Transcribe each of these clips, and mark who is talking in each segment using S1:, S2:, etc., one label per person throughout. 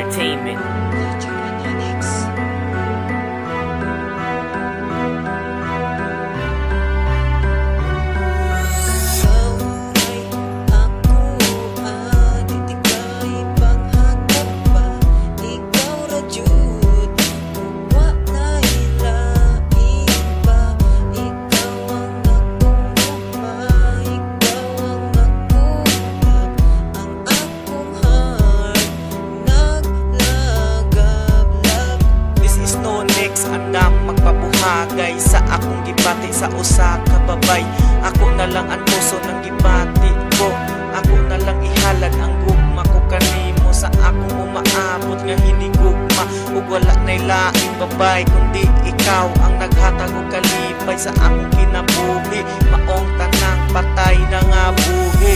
S1: Entertainment.
S2: Andam magpabuhagay sa akong gibati sa usa ka babay. Ako na lang ang puso ng gibati ko. Ako na lang ihalad ang gugma ko kanimo sa akong umaabot nga hinigugma. Ug wala na'y laing babay kundi ikaw ang naghatag og kalipay sa akong kinabuhi. Maong tanang patay na nga buhi.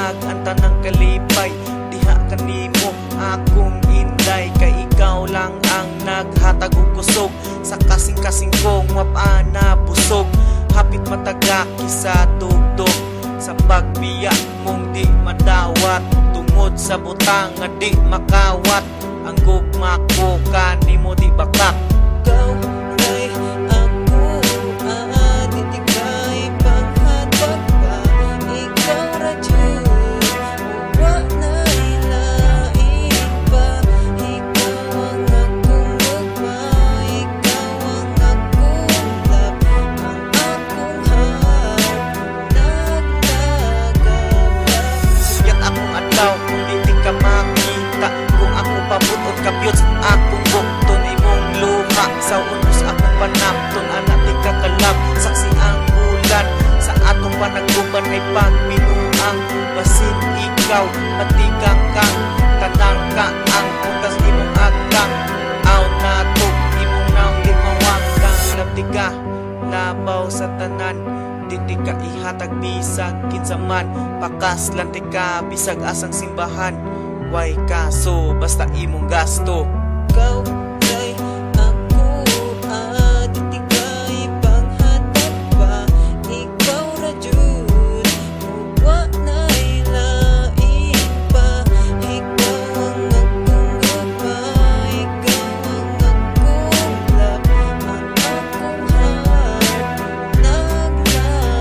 S2: Ang tanang kalipay diha kanimo akong inday, kay ikaw lang ang naghatag og kusog sa kasing-kasing kong wapana busog. Hapit matagaki sa tugtog sa pagbiya mong di madawat, tungod sa butang nga di makawat. Ang gugma ko kanimo di bakak. Ikaw ay ako titikay panghatag pa. Ikaw radyo kapyot sa akong bukton imong luha. Sa unos akong panapton anak di kakalap. Saksi ang bulan sa atong panagbuban ay pagbinuang. Basin ikaw patikang kang tanang ka ang putas imong agkang. Aw nato imong naong limawang kang labdi ka labaw sa tanan. Di ka ihatag bisag kinsaman. Pakas lang di ka bisag asang simbahan. Way kaso basta imong gasto. Ikaw ay ako titikay panghatag pa. Ikaw radyod wa na'y lain pa. Ikaw ang akong gabay. Ikaw ang akong love. Ang akong heart naglagab-lab.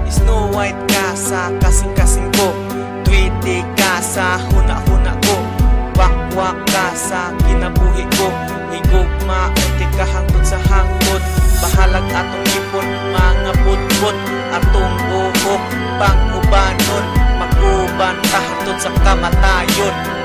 S2: Snow White ka sa kasing-kasing ko. Tweety ka sa huna-huna ko. Wakwak ka sa kinabuhi ko. Higugma unti ka hangtod sa hangtod. Bahalag atong ipon mga putput. Atong buhok pang ubanon. Mag-uban ka hangtod sa kamatayon.